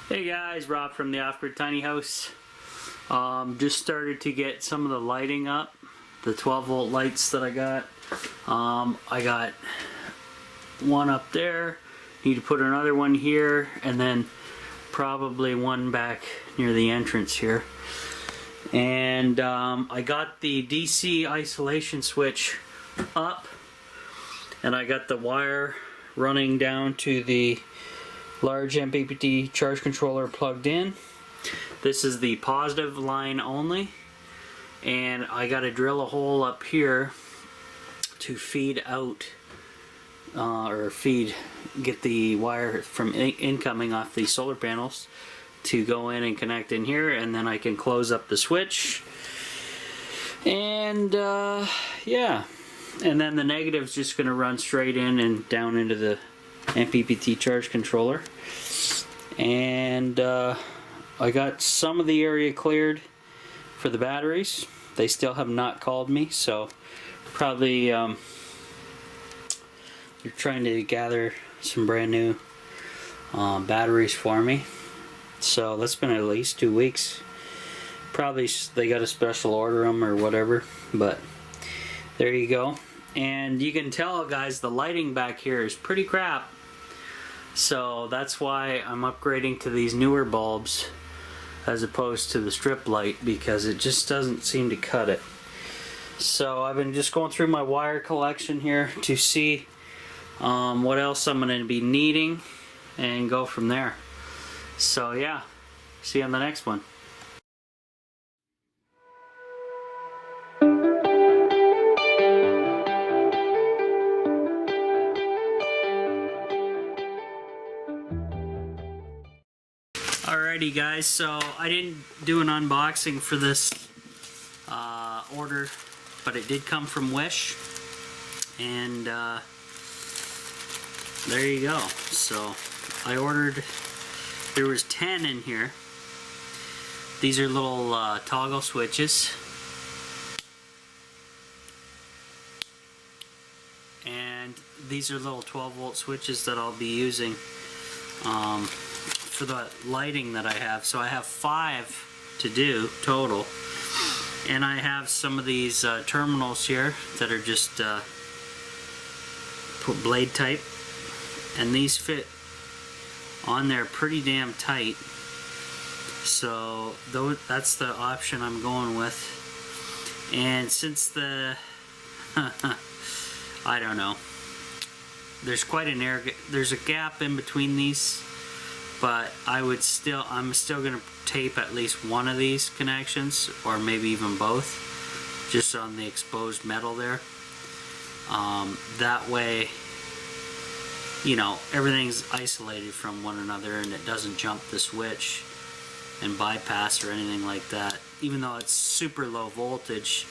Hey guys, Rob from the Off-Grid Tiny House. Just started to get some of the lighting up, the 12 volt lights that I got. I got one up there, need to put another one here, and then probably one back near the entrance here. And I got the DC isolation switch up, and I got the wire running down to the large MPPT charge controller plugged in. This is the positive line only, and I got to drill a hole up here to feed out get the wire from incoming off the solar panels to go in and connect in here, and then I can close up the switch. And yeah, and then the negative's just going to run straight in and down into the MPPT charge controller. And I got some of the area cleared for the batteries. They still have not called me, so probably they're trying to gather some brand new batteries for me. So that's been at least 2 weeks. Probably they got a special order them or whatever, but there you go. And you can tell, guys, the lighting back here is pretty crap. So that's why I'm upgrading to these newer bulbs as opposed to the strip light, because it just doesn't seem to cut it. So I've been just going through my wire collection here to see what else I'm going to be needing and go from there. So yeah, see you on the next one. Alrighty guys, so I didn't do an unboxing for this order, but it did come from Wish, and there you go. So I ordered, there was 10 in here. These are little toggle switches, and these are little 12 volt switches that I'll be using for the lighting that I have. So I have 5 to do total, and I have some of these terminals here that are just blade type, and these fit on there pretty damn tight. So that's the option I'm going with. And since the I don't know, there's quite an there's a gap in between these, but I'm still going to tape at least one of these connections, or maybe even both, just on the exposed metal there. That way, you know, everything's isolated from one another and it doesn't jump the switch and bypass or anything like that. Even though it's super low voltage,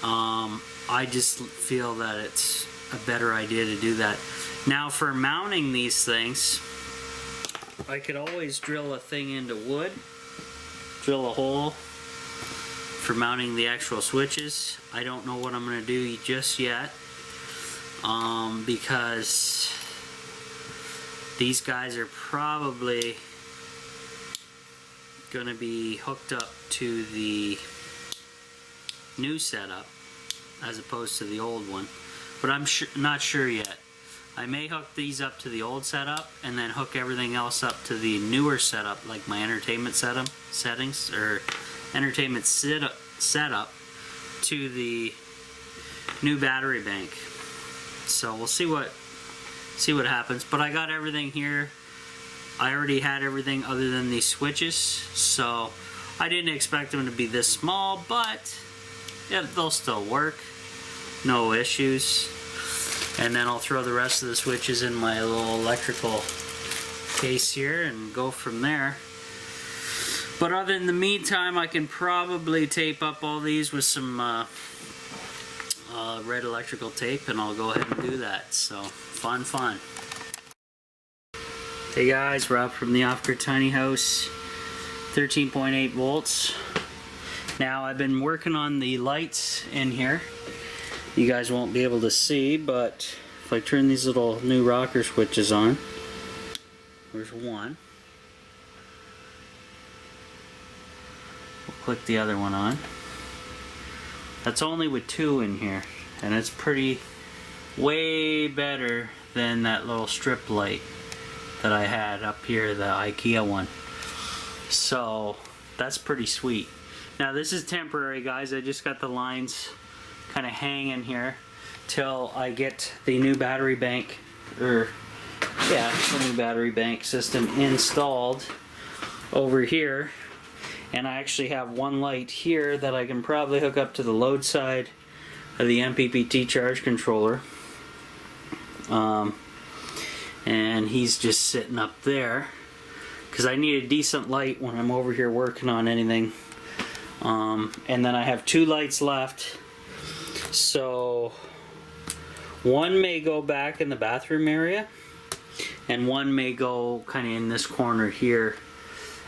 I just feel that it's a better idea to do that. Now for mounting these things, I could always drill a thing into wood, drill a hole for mounting the actual switches. I don't know what I'm going to do just yet, because these guys are probably going to be hooked up to the new setup as opposed to the old one, but I'm not sure yet. I may hook these up to the old setup and then hook everything else up to the newer setup, like my entertainment settings or entertainment setup to the new battery bank. So we'll see what happens. But I got everything here. I already had everything other than these switches, so I didn't expect them to be this small, but yeah, they'll still work, no issues. And then I'll throw the rest of the switches in my little electrical case here and go from there. But other in the meantime, I can probably tape up all these with some red electrical tape, and I'll go ahead and do that. So fun. Hey guys, Rob from the Off-Grid Tiny House. 13.8 volts. Now I've been working on the lights in here. You guys won't be able to see, but if I turn these little new rocker switches on, there's one. click the other one on. That's only with 2 in here, and it's way better than that little strip light that I had up here, the IKEA one. So that's pretty sweet. Now this is temporary, guys. I just got the lines kind of hanging here till I get the new battery bank, the new battery bank system installed over here. And I actually have one light here that I can probably hook up to the load side of the MPPT charge controller. And he's just sitting up there because I need a decent light when I'm over here working on anything. And then I have 2 lights left, so one may go back in the bathroom area and one may go kind of in this corner here,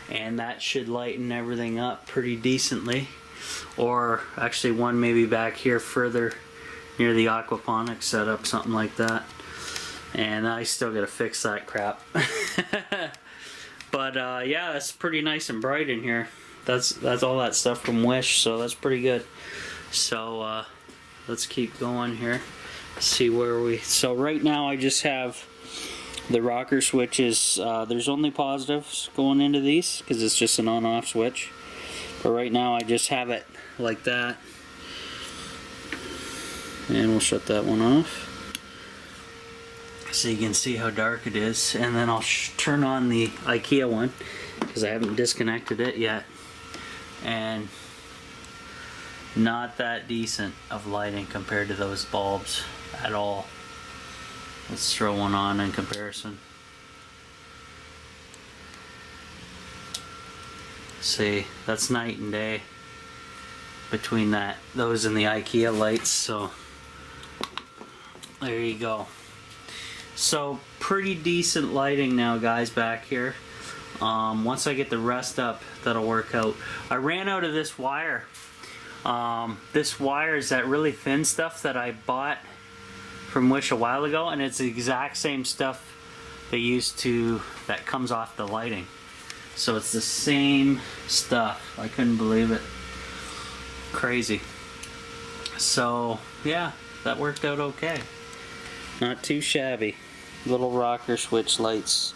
and that should lighten everything up pretty decently. Or actually one maybe back here further near the aquaponics setup, something like that. And I still gotta fix that crap. But yeah, it's pretty nice and bright in here. That's all that stuff from Wish, so that's pretty good. So let's keep going here. See where we. So right now I just have the rocker switches. There's only positives going into these because it's just an on-off switch. But right now I just have it like that, and we'll shut that one off so you can see how dark it is. And then I'll turn on the IKEA one because I haven't disconnected it yet, and not that decent of lighting compared to those bulbs at all. Let's throw one on in comparison. See, that's night and day between those and the IKEA lights. So there you go. So pretty decent lighting now, guys, back here. Once I get the rest up, that'll work out. I ran out of this wire. This wire is that really thin stuff that I bought from Wish a while ago, and it's the exact same stuff they used to that comes off the lighting. So it's the same stuff. I couldn't believe it. Crazy. So yeah, that worked out okay. Not too shabby. Little rocker switch lights.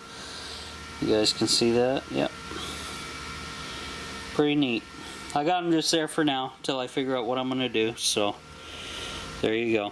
You guys can see that? Yep. Pretty neat. I got them just there for now till I figure out what I'm gonna do. So there you go.